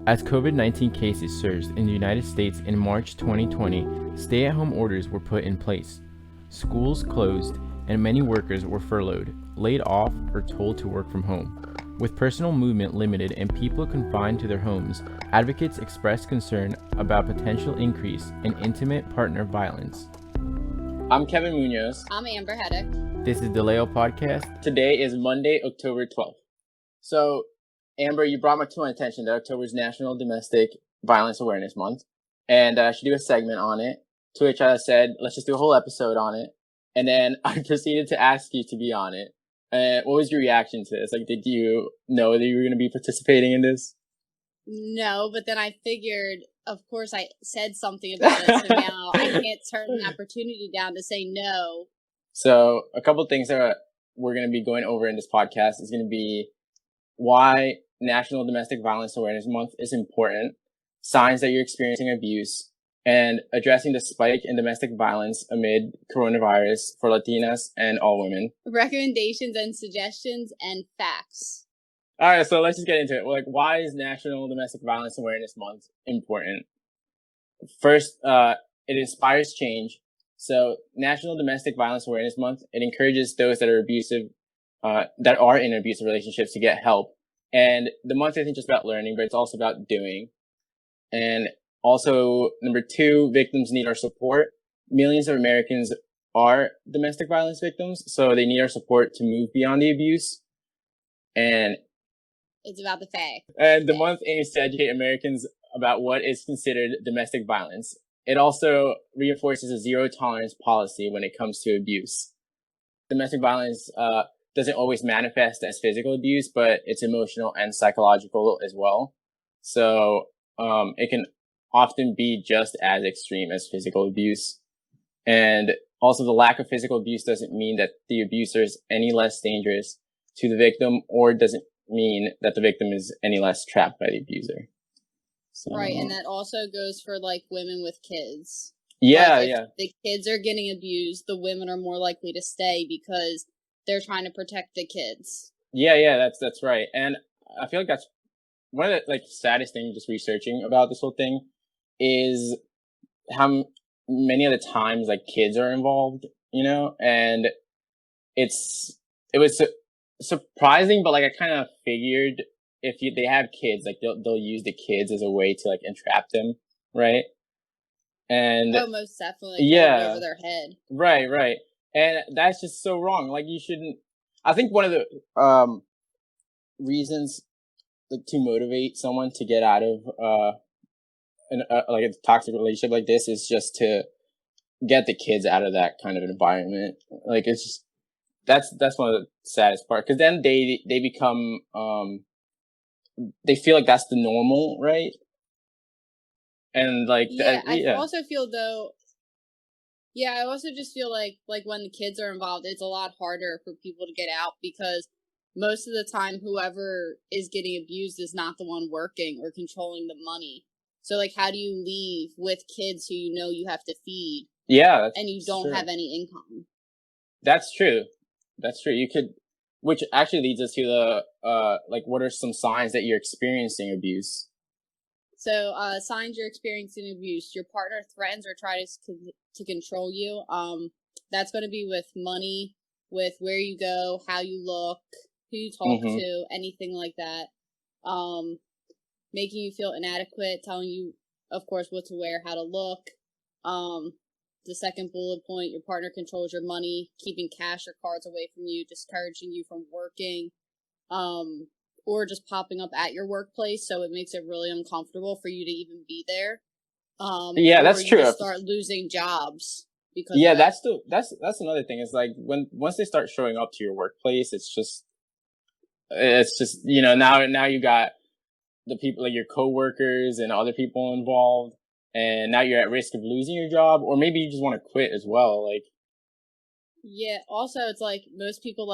As COVID-19 cases surged in the United States in March 2020, stay-at-home orders were put in place. Schools closed, and many workers were furloughed, laid off, or told to work from home. With personal movement limited and people confined to their homes, advocates expressed concern about potential increase in intimate partner violence. I'm Kevin Munoz. I'm Amber Hettich. This is the Leo Podcast. Today is Monday, October 12th. So, Amber, you brought to my attention that October is National Domestic Violence Awareness Month, and I should do a segment on it, to which I said, let's just do a whole episode on it, and then I proceeded to ask you to be on it. What was your reaction to this? Like, did you know that you were going to be participating in this? No, but then I figured, of course, I said something about it, so now I can't turn an opportunity down to say no. So, a couple of things that we're going to be going over in this podcast is going to be why National Domestic Violence Awareness Month is important, signs that you're experiencing abuse, and addressing the spike in domestic violence amid coronavirus for Latinas and all women. Recommendations and suggestions and facts. All right, so let's just get into it. Like, why is National Domestic Violence Awareness Month important? First, it inspires change. So, National Domestic Violence Awareness Month, it encourages those that are that are in abusive relationships to get help. And the month isn't just about learning, but it's also about doing. And also, number two, victims need our support. Millions of Americans are domestic violence victims, so they need our support to move beyond the abuse. And it's about the facts. And the month aims to educate Americans about what is considered domestic violence. It also reinforces a zero tolerance policy when it comes to abuse. Domestic violence doesn't always manifest as physical abuse, but it's emotional and psychological as well. So it can often be just as extreme as physical abuse. And also the lack of physical abuse doesn't mean that the abuser is any less dangerous to the victim, or doesn't mean that the victim is any less trapped by the abuser. So, right, and that also goes for like women with kids. Yeah, like, yeah. The kids are getting abused, the women are more likely to stay because they're trying to protect the kids. Yeah, that's right. And I feel like that's one of the saddest things just researching about this whole thing is how many of the times kids are involved, and it was surprising, but I kind of figured if they have kids, they'll use the kids as a way to entrap them, right? And most definitely, yeah, over their head, right. And that's just so wrong. You shouldn't. I think one of the reasons to motivate someone to get out of a toxic relationship like this is just to get the kids out of that kind of environment. It's just that's one of the saddest part, because then they become they feel like that's the normal, right? And I also feel though. Yeah, I also just feel like when the kids are involved, it's a lot harder for people to get out, because most of the time whoever is getting abused is not the one working or controlling the money. So how do you leave with kids who you have to feed? Yeah, and you don't have any income. That's true. You could, which actually leads us to the what are some signs that you're experiencing abuse? So, signs you're experiencing abuse: your partner threatens or tries to control you. That's going to be with money, with where you go, how you look, who you talk to, anything like that. Making you feel inadequate, telling you, of course, what to wear, how to look. The second bullet point: your partner controls your money, keeping cash or cards away from you, discouraging you from working. Or just popping up at your workplace, so it makes it really uncomfortable for you to even be there. Yeah, that's true. Just start losing jobs because that's another thing. Is once they start showing up to your workplace, it's just now you got the people your coworkers and other people involved, and now you're at risk of losing your job, or maybe you just want to quit as well. Yeah. Also, it's most people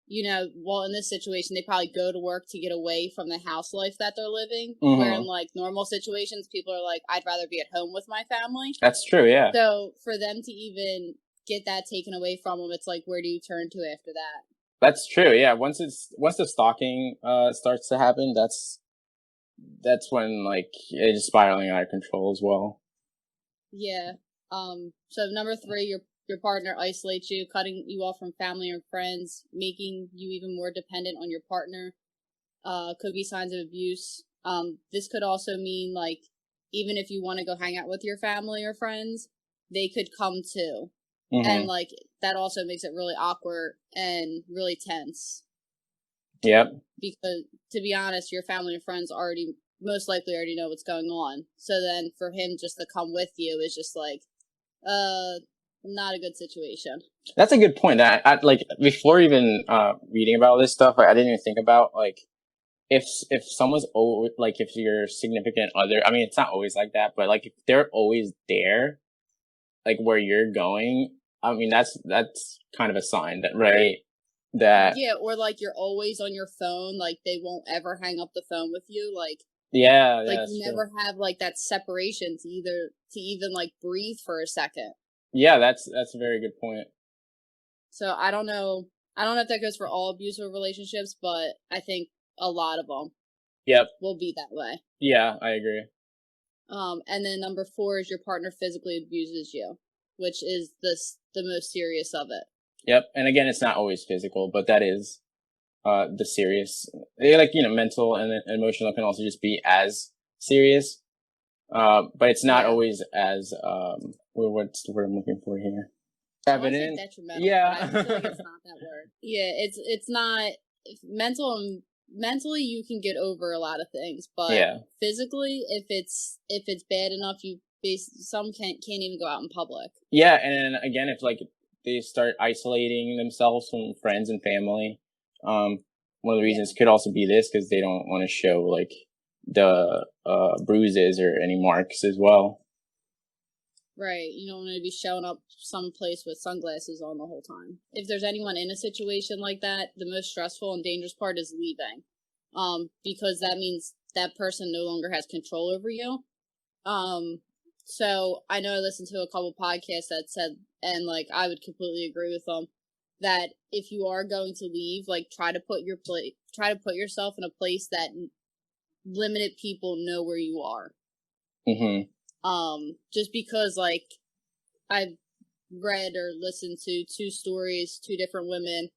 in this situation, they probably go to work to get away from the house life that they're living. Where in normal situations, people are I'd rather be at home with my family. That's true, yeah. So for them to even get that taken away from them, it's where do you turn to after that? That's true, yeah. Once the stalking starts to happen, that's that's when like it's spiraling out of control as well. Yeah. So number 3, your partner isolates you, cutting you off from family and friends, making you even more dependent on your partner. Could be signs of abuse. This could also mean like even if you want to go hang out with your family or friends, they could come too. And like that also makes it really awkward and really tense. Yep. Because to be honest, your family and friends most likely already know what's going on. So then for him just to come with you is just like not a good situation. That's a good point. I like before even reading about all this stuff, I didn't even think about like if someone's like if your significant other, I mean it's not always like that, but like if they're always there, like where you're going, I mean that's kind of a sign that, right? That Yeah, or like you're always on your phone, like they won't ever hang up the phone with you, like you never have like that separation to even like breathe for a second. Yeah, that's a very good point. So I don't know if that goes for all abusive relationships, but I think a lot of them will be that way. Yeah, I agree. And then number 4 is your partner physically abuses you, which is the most serious of it. Yep, and again, it's not always physical, but that is the serious. Like mental and emotional can also just be as serious, but it's not always as what's the word I'm looking for here? Evident. Detrimental, yeah, but I feel like it's not that word. Yeah, it's not mentally you can get over a lot of things, but physically, if it's bad enough, some can't even go out in public. Yeah, and again, if like they start isolating themselves from friends and family, one of the reasons could also be this because they don't want to show like the bruises or any marks as well. Right, you don't want to be showing up someplace with sunglasses on the whole time. If there's anyone in a situation like that, the most stressful and dangerous part is leaving, because that means that person no longer has control over you. So I know I listened to a couple podcasts that said, and like I would completely agree with them, that if you are going to leave, like try to put yourself in a place that limited people know where you are. Just because like I've read or listened to 2 stories, 2 different women.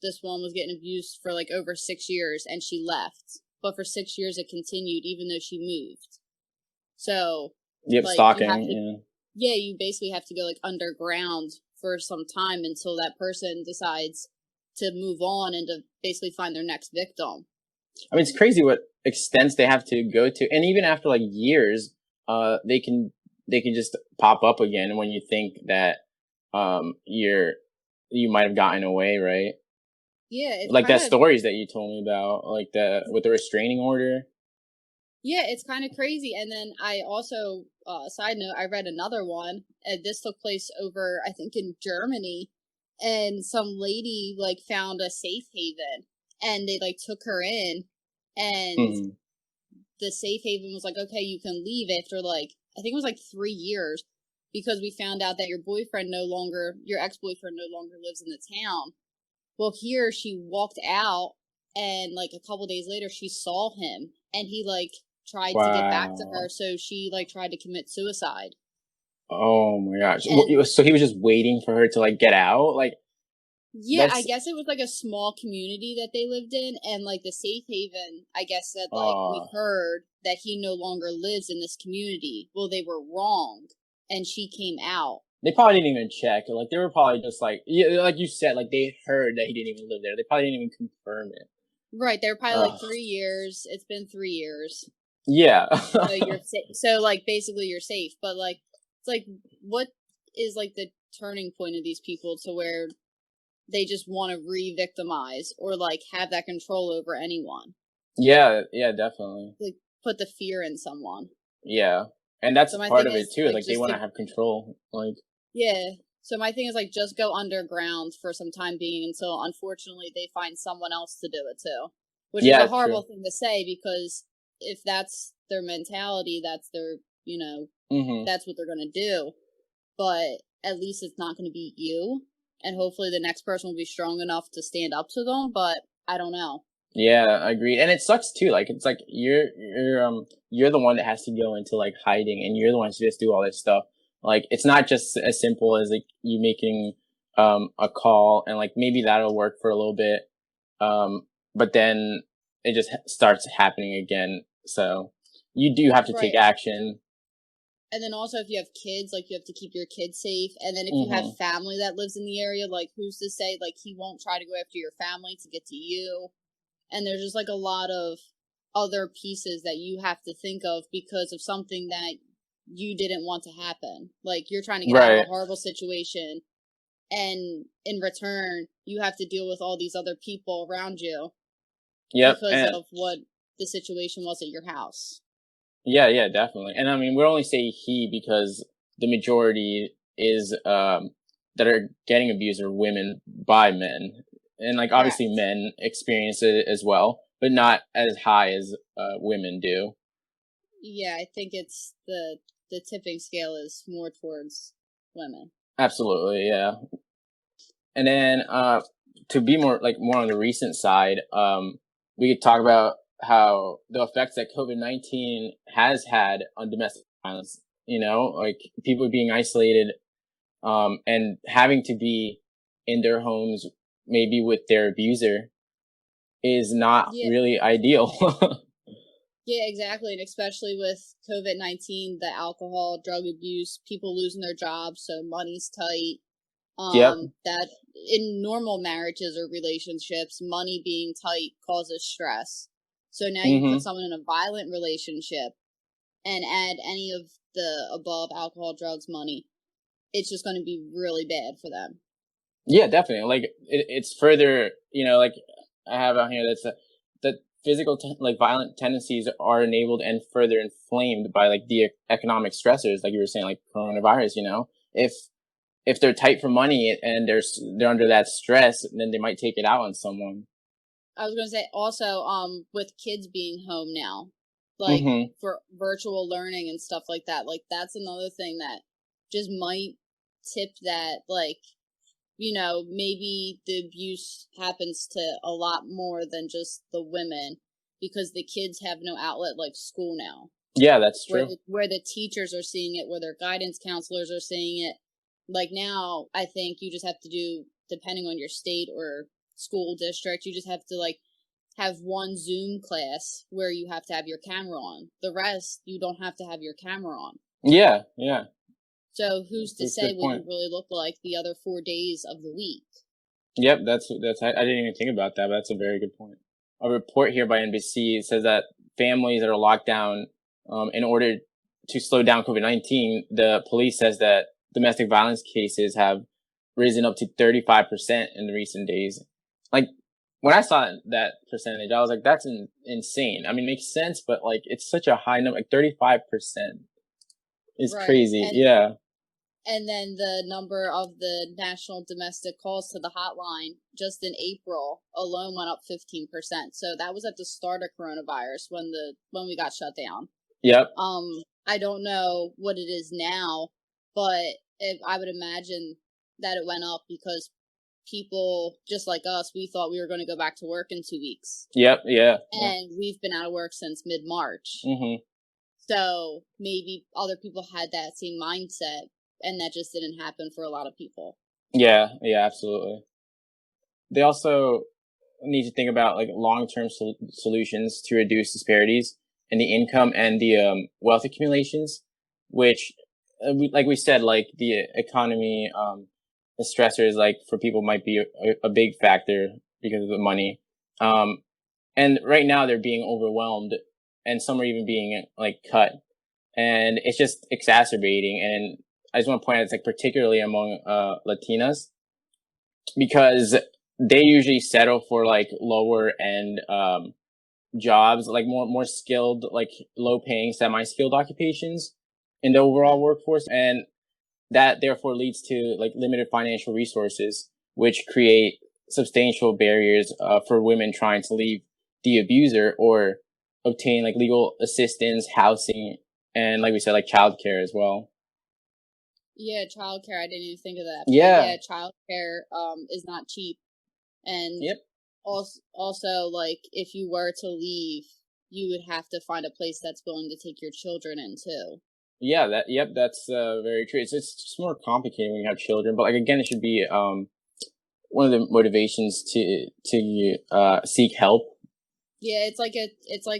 This one was getting abused for like over 6 years and she left, but for 6 years it continued even though she moved. So like, stalking. You basically have to go like underground for some time until that person decides to move on and to basically find their next victim. I mean, it's crazy what extents they have to go to, and even after like years, they can just pop up again when you think that you might have gotten away, right? Yeah, it's like that stories that you told me about, like with the restraining order. Yeah, it's kind of crazy. And then I also, side note, I read another one. And this took place over, I think, in Germany. And some lady, like, found a safe haven. And they, like, took her in. And the safe haven was like, okay, you can leave after, like, I think it was, like, 3 years. Because we found out that your ex-boyfriend no longer lives in the town. Well, here she walked out. And, like, a couple days later, she saw him. And he, like, tried to get back to her, so she like tried to commit suicide. Oh my gosh. So he was just waiting for her to like get out? Like, yeah, I guess it was like a small community that they lived in, and like the safe haven, I guess said like we heard that he no longer lives in this community. Well, they were wrong, and she came out. They probably didn't even check. Like they were probably just like you said, like they heard that he didn't even live there. They probably didn't even confirm it. Right, they were probably like 3 years. It's been 3 years. Yeah. So you're so like basically you're safe, but like it's like what is like the turning point of these people to where they just want to re-victimize or like have that control over anyone? Yeah, definitely. Like put the fear in someone. Yeah, and that's part of it too. Like they want to have control. Like So my thing is like just go underground for some time being until unfortunately they find someone else to do it too, which is a horrible thing to say because if that's their mentality, that's their, that's what they're going to do. But at least it's not going to be you. And hopefully the next person will be strong enough to stand up to them. But I don't know. Yeah, agreed. And it sucks too. Like it's like you're the one that has to go into like hiding, and you're the one to just do all this stuff. Like it's not just as simple as like you making a call, and like maybe that'll work for a little bit. But then it just starts happening again. So you do have to take Right. action. And then also, if you have kids, like, you have to keep your kids safe. And then if you Hmm. have family that lives in the area, like, who's to say, like, he won't try to go after your family to get to you? And there's just, like, a lot of other pieces that you have to think of because of something that you didn't want to happen. Like, you're trying to get out of a Right. horrible situation, and in return, you have to deal with all these other people around you Yep. because And of what the situation was at your house. yeah, yeah, definitely. And I mean, we only say he because the majority is that are getting abused are women by men, and like obviously Correct. men experience it as well, but not as high as women do. Yeah, I think it's the tipping scale is more towards women. Absolutely, yeah. And then to be more on the recent side, we could talk about how the effects that COVID-19 has had on domestic violence. You know, like people being isolated and having to be in their homes, maybe with their abuser, is not Yeah, really ideal. yeah, exactly, and especially with COVID-19, the alcohol, drug abuse, people losing their jobs, so money's tight. Yep. That in normal marriages or relationships, money being tight causes stress. So now you put Hmm. someone in a violent relationship and add any of the above alcohol, drugs, money, it's just going to be really bad for them. Yeah, definitely. Like it's further, like I have on here that's that physical like violent tendencies are enabled and further inflamed by like the economic stressors, like you were saying, like coronavirus. If they're tight for money and they're under that stress, then they might take it out on someone. I was gonna say also, with kids being home now, like Hmm. for virtual learning and stuff like that, like that's another thing that just might tip that, like, maybe the abuse happens to a lot more than just the women because the kids have no outlet like school now, Yeah, that's where true. the teachers are seeing it, where their guidance counselors are seeing it. Like now, I think you just have to do, depending on your state or school district, you just have to like have one Zoom class where you have to have your camera on. The rest, you don't have to have your camera on. Yeah, yeah, So who's to that's a say good what you point. really look like the other 4 days of the week? Yep, that's I didn't even think about that, but that's a very good point. A report here by NBC says that families that are locked down, in order to slow down COVID-19, the police says that domestic violence cases have risen up to 35% in the recent days. Like when I saw that percentage, I was like, that's insane. I mean, it makes sense, but like it's such a high number. Like 35% is Right. crazy. And Yeah. then the number of the national domestic calls to the hotline just in April alone went up 15%. So that was at the start of coronavirus when we got shut down. Yep. I don't know what it is now, but if I would imagine that it went up because people just like us, we thought we were going to go back to work in 2 weeks, Yep. Yeah. Yeah. and we've been out of work since mid-March. Hmm. So maybe other people had that same mindset, and that just didn't happen for a lot of people. Yeah. Yeah. Absolutely. They also need to think about like long-term solutions to reduce disparities in the income and the wealth accumulations, which, like we said, like the economy, the stressors, like for people might be a big factor because of the money. Um, and right now they're being overwhelmed, and some are even being like cut, and it's just exacerbating. And I just want to point out, it's like particularly among Latinas because they usually settle for like lower end jobs, like more skilled, like low paying, semi skilled occupations in the overall workforce, and that therefore leads to like limited financial resources, which create substantial barriers for women trying to leave the abuser or obtain like legal assistance, housing, and like we said, like childcare as well. Yeah, childcare. I didn't even think of that, but Yeah. yeah, childcare is not cheap, and Yep. also, like, if you were to leave, you would have to find a place that's willing to take your children in too. Yeah, that's very true. It's just more complicated when you have children, but like again, it should be one of the motivations to seek help. Yeah, it's like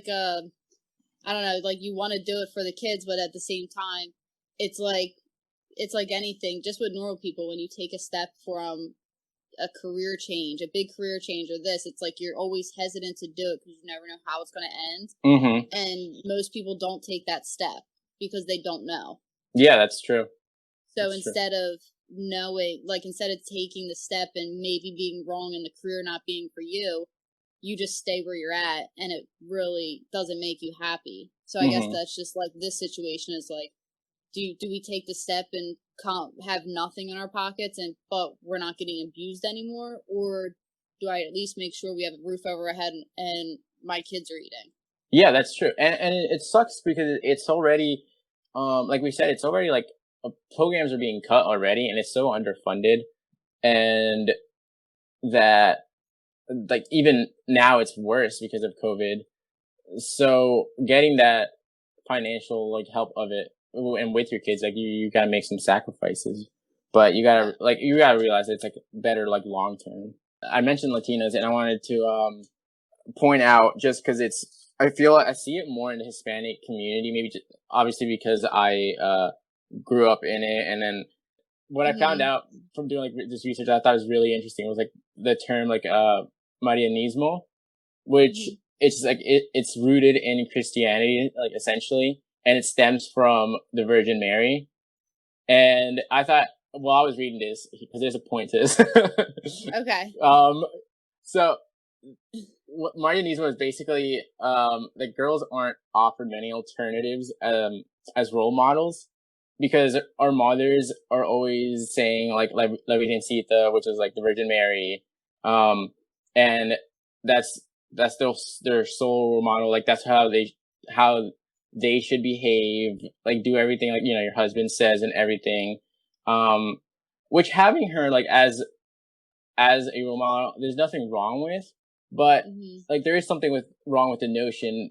a I don't know, like, you want to do it for the kids, but at the same time, it's like anything, just with normal people, when you take a step from a career change, a big career change, or this, it's like you're always hesitant to do it because you never know how it's going to end. Mm-hmm. And most people don't take that step because they don't know. Yeah, that's true. So That's true. instead of knowing, like, instead of taking the step and maybe being wrong in the career not being for you, you just stay where you're at, and it really doesn't make you happy. So I guess Mm-hmm. that's just like this situation is like, do we take the step and have nothing in our pockets, but we're not getting abused anymore, or do I at least make sure we have a roof over our head and my kids are eating? Yeah, that's true. And it sucks because it's already, like we said, it's already like programs are being cut already, and it's so underfunded, and that like even now it's worse because of COVID. So getting that financial like help of it and with your kids, like you gotta make some sacrifices, but you gotta realize that it's like better like long term. I mentioned Latinas, and I wanted to point out just because I feel I see it more in the Hispanic community, maybe just, obviously because I grew up in it, and then what I found Mm-hmm. out from doing like this research I thought was really interesting was like the term like Marianismo, which Mm-hmm. it's like it's rooted in Christianity, like essentially, and it stems from the Virgin Mary. And I thought, while I was reading this, because there's a point to this. Okay. um, so what Marianismo is basically, the girls aren't offered many alternatives as role models because our mothers are always saying like La Virgencita, which is like the Virgin Mary, and that's that's their sole role model. Like that's how they should behave, like do everything like your husband says and everything. Um, which having her like as a role model, there's nothing wrong with, but Mm-hmm. like there is something wrong with the notion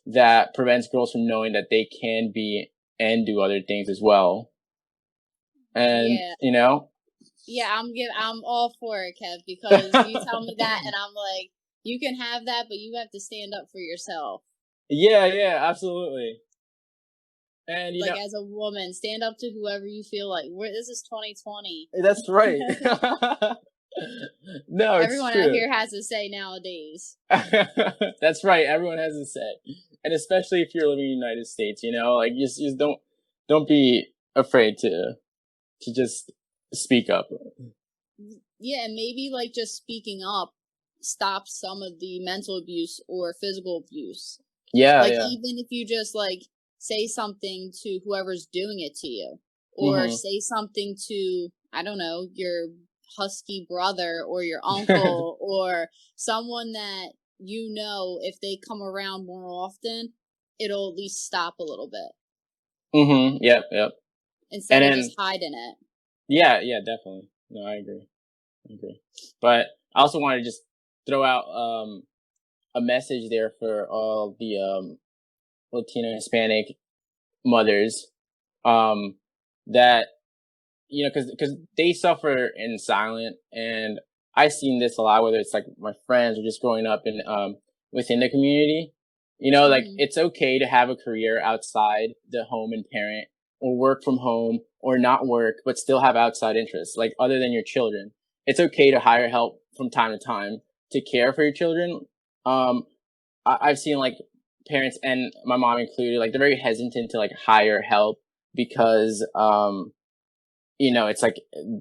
that prevents girls from knowing that they can be and do other things as well. And Yeah. Yeah, I'm all for it, Kev, because you tell me that and I'm like, you can have that, but you have to stand up for yourself. yeah, absolutely. And Like, as a woman, stand up to whoever you feel like. This is 2020. that's right. No, it's Everyone out true. here has a say nowadays. That's right. Everyone has a say, and especially if you're living in the United States, like just don't be afraid to just speak up. Yeah, and maybe like just speaking up stops some of the mental abuse or physical abuse. Yeah, Like, yeah. even if you just like say something to whoever's doing it to you, or Mm-hmm. say something to, I don't know, your husky brother or your uncle or someone that if they come around more often, it'll at least stop a little bit Mm-hmm. Yep. instead And of then just hiding it. yeah, definitely. No, I agree. But I also wanted to just throw out a message there for all the Latino Hispanic mothers, that because they suffer in silence, and I've seen this a lot, whether it's like my friends or just growing up in within the community. Like Mm-hmm. it's okay to have a career outside the home and parent, or work from home, or not work but still have outside interests, like other than your children. It's okay to hire help from time to time to care for your children. Um, I've seen like parents, and my mom included, like they're very hesitant to like hire help because it's like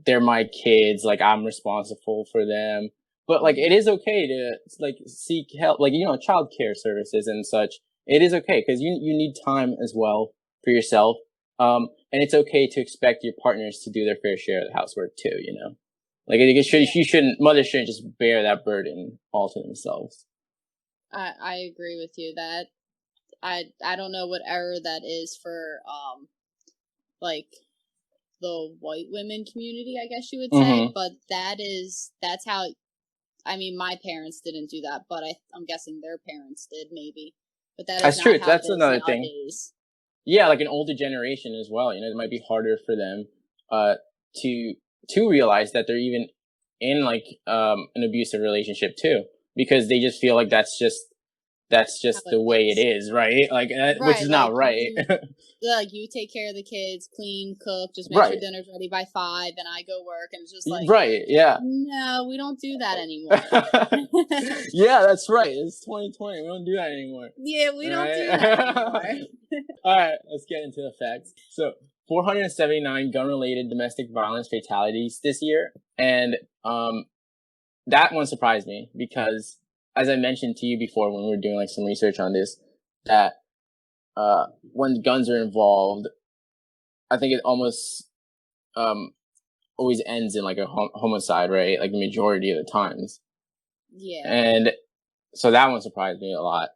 they're my kids, like I'm responsible for them. But like it Mm-hmm. is okay to like seek help, like child care services and such. It is okay because you need time as well for yourself. And it's okay to expect your partners to do their fair share of the housework too. Like Yeah, you shouldn't mothers shouldn't just bear that burden all to themselves. I agree with you that I don't know what error that is for like the white women community, I guess you would say, Mm-hmm. but that's how I mean, my parents didn't do that, but I'm guessing their parents did, maybe. But that is That's not true. how it That's is another thing. nowadays. Yeah, like an older generation as well. It might be harder for them uh to realize that they're even in like an abusive relationship too, because they just feel like that's How just it the way it is. is, right? Like which Right, is like not right. you take care of the kids, clean, cook, just make sure Right. dinner's ready by 5, and I go work, and it's just like, Right. Yeah. no, we don't do that anymore. Yeah, that's right. It's 2020. We don't do that anymore. Yeah, we don't do Right? that anymore. All right, let's get into the facts. So, 479 gun-related domestic violence fatalities this year, and that one surprised me because, as I mentioned to you before when we were doing like some research on this, that when guns are involved, I think it almost um always ends in like a homicide, right? Like the majority of the times. Yeah. And so that one surprised me a lot.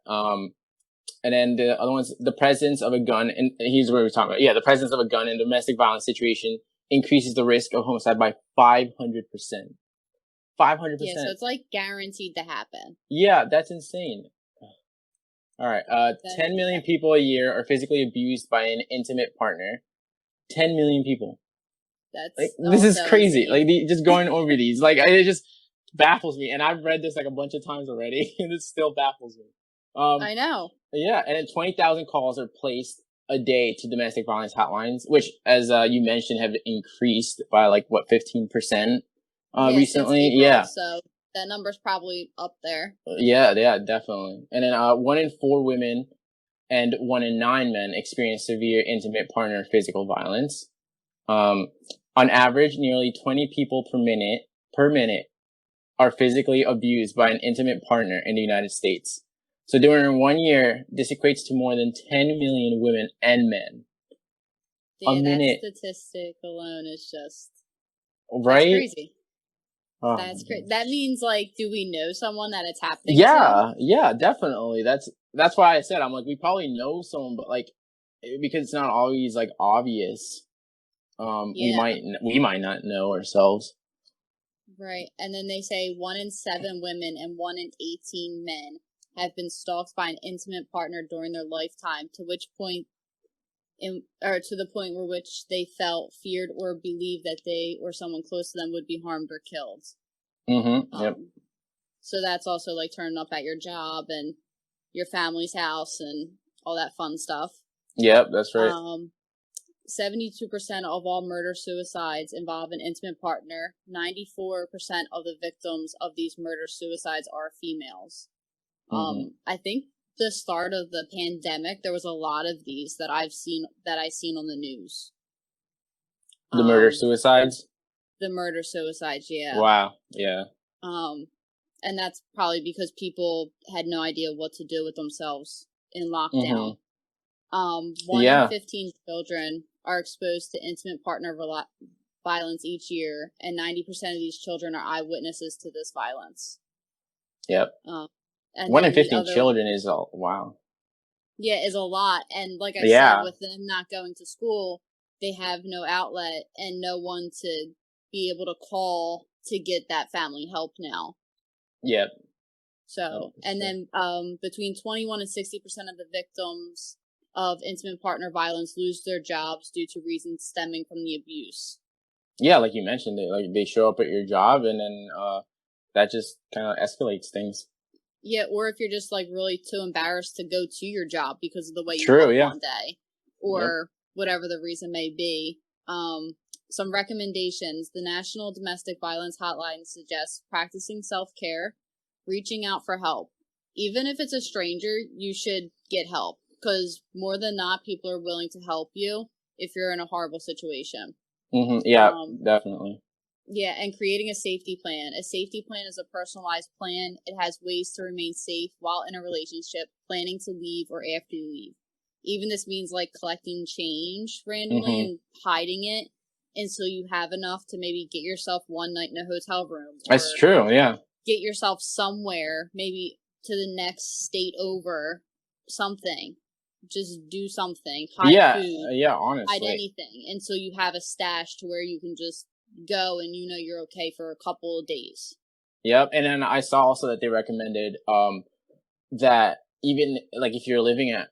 And then the other ones, the presence of a gun, and here's what we're talking about. Yeah, the presence of a gun in a domestic violence situation increases the risk of homicide by 500%. 500%. Yeah, so it's like guaranteed to happen. Yeah, that's insane. All right. 10 million people a year are physically abused by an intimate partner. 10 million people. That's like, this is crazy. insane. Like just going over these, like it just baffles me. And I've read this like a bunch of times already, and it still baffles me. I know. Yeah, and then 20,000 calls are placed a day to domestic violence hotlines, which, as you mentioned, have increased by like what 15% recently. April, yeah, so that number's probably up there. yeah, definitely. And then 1 in 4 women and 1 in 9 men experience severe intimate partner physical violence. On average, nearly 20 people per minute are physically abused by an intimate partner in the United States. So during 1 year, this equates to more than 10 million women and men. Yeah, a minute. That statistic alone is just Right? That's crazy. Oh. That's crazy. That means, like, do we know someone that it's happening to? Yeah, definitely. That's why I said, I'm like, we probably know someone, but like, because it's not always like obvious. We might not know ourselves. Right. And then they say 1 in 7 women and 1 in 18 men have been stalked by an intimate partner during their lifetime, to the point where which they felt, feared, or believed that they or someone close to them would be harmed or killed. Mm-hmm. Yep. So that's also like turning up at your job and your family's house and all that fun stuff. Yep, that's right. 72% of all murder-suicides involve an intimate partner. 94% of the victims of these murder-suicides are females. Mm-hmm. I think the start of the pandemic, there was a lot of these that I've seen on the news. The murder-suicides? The murder-suicides, yeah. Wow, yeah. And that's probably because people had no idea what to do with themselves in lockdown. Mm-hmm. 1 in 15 children are exposed to intimate partner violence each year, and 90% of these children are eyewitnesses to this violence. Yep. And 1 in 15 children is wow. Yeah, is a lot. And like I said, with them not going to school, they have no outlet and no one to be able to call to get that family help now. Yep. So, and then between 21 and 60% of the victims of intimate partner violence lose their jobs due to reasons stemming from the abuse. Yeah, like you mentioned, they show up at your job, and then that just kind of escalates things. Yeah, or if you're just like really too embarrassed to go to your job because of the way you look one day, or whatever the reason may be. Some recommendations: the National Domestic Violence Hotline suggests practicing self-care, reaching out for help. Even if it's a stranger, you should get help, because more than not, people are willing to help you if you're in a horrible situation. Mm-hmm. Yeah, definitely. Yeah, and creating a safety plan. A safety plan is a personalized plan. It has ways to remain safe while in a relationship, planning to leave or after you leave. Even this means like collecting change randomly and hiding it until you have enough to maybe get yourself one night in a hotel room. That's true, yeah. Get yourself somewhere, maybe to the next state over, something. Just do something. Hide food. Yeah, honestly. Hide anything until you have a stash to where you can just go and you know you're okay for a couple of days. Yep. And then I saw also that they recommended that even like if you're living at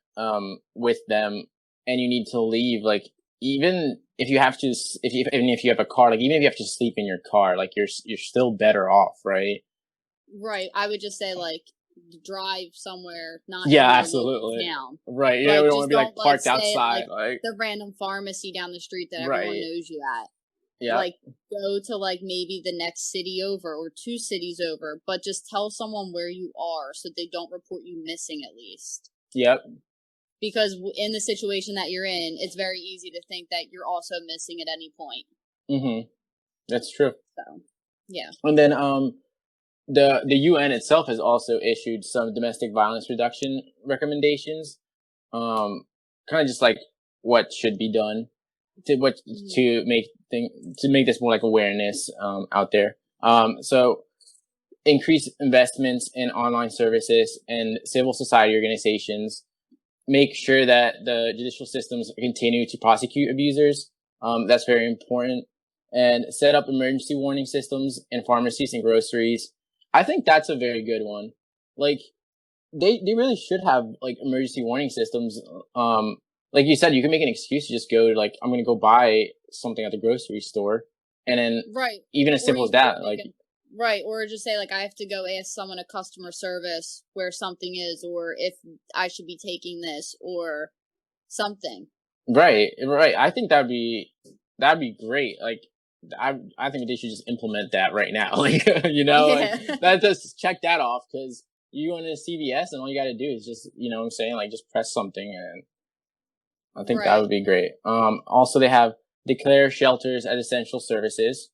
with them and you need to leave, like even if you have to even if you have a car, like even if you have to sleep in your car, like you're still better off, right? Right. I would just say like drive somewhere not Yeah, in your local absolutely. town. Right. You know, we Like don't want just to be like don't like parked stay at outside, like like the random pharmacy down the street that everyone right. knows you at. Yep. Like go to like maybe the next city over or two cities over, but just tell someone where you are so they don't report you missing at least. Yep. Because in the situation that you're in, it's very easy to think that you're also missing at any point. Mm-hmm. That's true. So, yeah. And then the UN itself has also issued some domestic violence reduction recommendations. Kind of just like what should be done to make this more like awareness out there. So increase investments in online services and civil society organizations. Make sure that the judicial systems continue to prosecute abusers. That's very important. And set up emergency warning systems in pharmacies and groceries. I think that's a very good one. Like they really should have like emergency warning systems. Like you said, you can make an excuse to just go to like I'm gonna go buy something at the grocery store, and then Right. even as Or simple you as that, could like right, or just say like I have to go ask someone at customer service where something is, or if I should be taking this, or something. right. I think that'd be great. Like I think they should just implement that right now. Like you know, like Yeah. that just check that off because you go into CVS and all you got to do is just you know what I'm saying like just press something and I think that Right. would be great. Also they have declare shelters as essential services.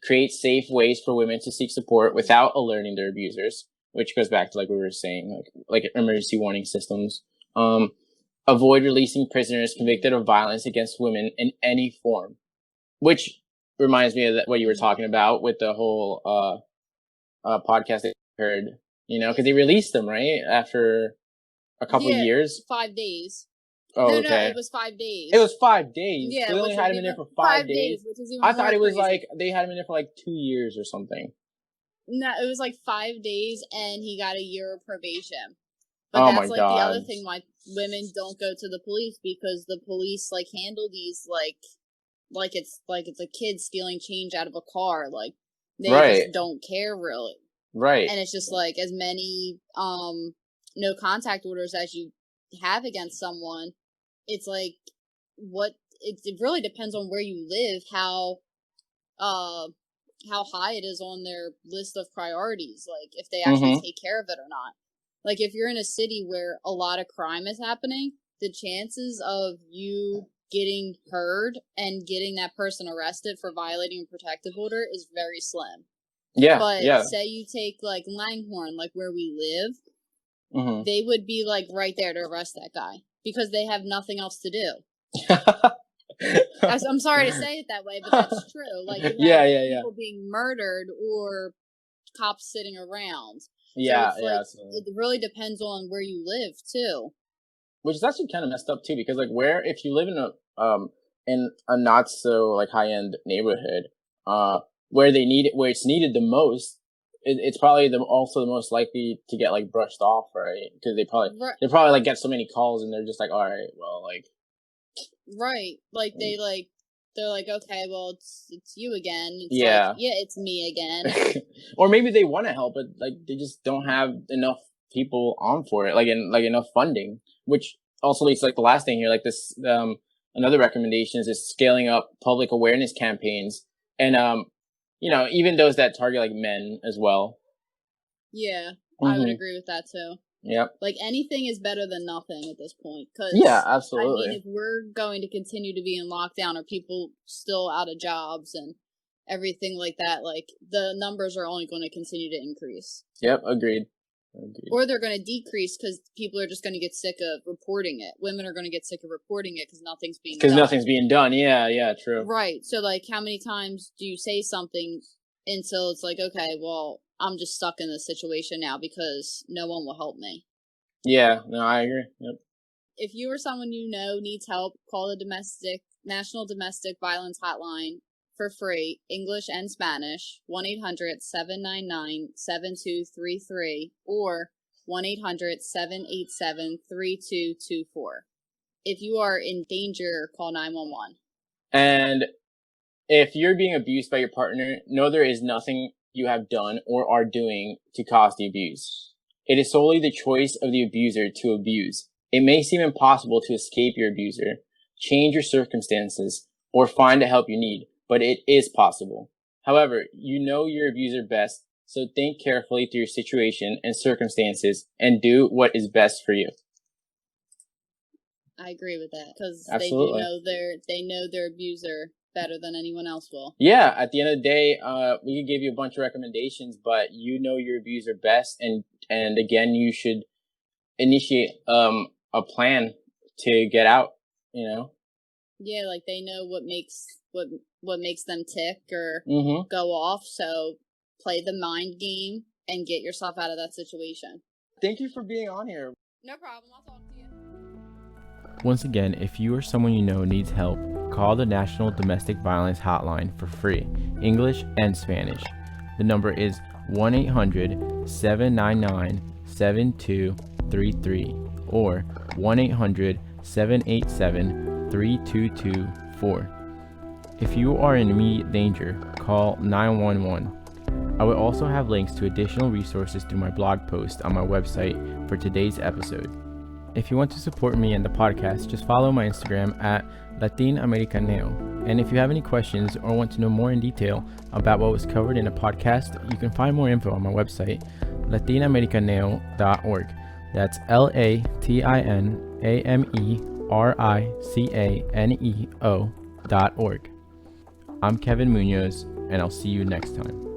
Create safe ways for women to seek support without alerting their abusers, which goes back to like we were saying, like emergency warning systems. Avoid releasing prisoners convicted of violence against women in any form, which reminds me of what you were talking about with the whole podcast that I heard. You know, because they released them right after a couple Yeah, years. 5 days. Oh, No, okay. it was 5 days. It was 5 days. So Yeah, they only which is had him in there even for 5 days, 5 days. which is even I more thought it was crazy. like they had him in there for like 2 years or something. No, it was like 5 days, and he got a year of probation. But Oh that's my like the god. other thing why women don't go to the police, because the police like handle these like it's a kid stealing change out of a car. Like they Right. just don't care really. Right. And it's just like as many no contact orders as you have against someone, it's like what it really depends on where you live, uh how high it is on their list of priorities, like if they actually take care of it or not. Like if you're in a city where a lot of crime is happening, the chances of you getting heard and getting that person arrested for violating a protective order is very slim. Yeah. But Yeah. say you take like Langhorne, like where we live, Mm-hmm. they would be like right there to arrest that guy because they have nothing else to do. I'm sorry to say it that way, but that's true. Like you have people being murdered or cops sitting around. Yeah, so it's yeah. like it really depends on where you live too. Which is actually kind of messed up too, because like where if you live in a not so like high end neighborhood, where it's needed the most, it's probably also the most likely to get like brushed off, right? Because they probably like get so many calls and they're just like, all right, well, like right, like they're like, okay, well, it's you again. It's yeah, like, yeah, it's me again. or maybe they want to help, but like they just don't have enough people on for it, like enough funding. Which also leads to like the last thing here, like this another recommendation is scaling up public awareness campaigns and you know even those that target like men as well. Yeah, I would agree with that too. Yep. Like anything is better than nothing at this point. Cause, yeah, absolutely. I mean, if we're going to continue to be in lockdown or people still out of jobs and everything like that, like the numbers are only going to continue to increase. Yep, agreed. Or they're going to decrease because people are just going to get sick of reporting it. Women are going to get sick of reporting it because nothing's being done. Because nothing's being done. Yeah, yeah, true. Right. So, like, how many times do you say something until it's like, okay, well, I'm just stuck in this situation now because no one will help me. Yeah, no, I agree. Yep. If you or someone you know needs help, call the National Domestic Violence Hotline for free, English and Spanish, 1-800-799-7233 or 1-800-787-3224. If you are in danger, call 911. And if you're being abused by your partner, know there is nothing you have done or are doing to cause the abuse. It is solely the choice of the abuser to abuse. It may seem impossible to escape your abuser, change your circumstances, or find the help you need, but it is possible. However, you know your abuser best, so think carefully through your situation and circumstances and do what is best for you. I agree with that because Absolutely. they know their abuser better than anyone else will. Yeah, at the end of the day, we can give you a bunch of recommendations, but you know your abuser best, and again, you should initiate a plan to get out. You know. Yeah, like they know what makes them tick or Mm-hmm. go off. So play the mind game and get yourself out of that situation. Thank you for being on here. No problem. I'll talk to you. Once again, if you or someone you know needs help, call the National Domestic Violence Hotline for free, English and Spanish. The number is 1-800-799-7233 or 1-800-787-3224. If you are in immediate danger, call 911. I will also have links to additional resources through my blog post on my website for today's episode. If you want to support me and the podcast, just follow my Instagram at Latina American I. And if you have any questions or want to know more in detail about what was covered in the podcast, you can find more info on my website, latinamericaneo.org. That's LATINAMERICANEO.org. I'm Kevin Munoz, and I'll see you next time.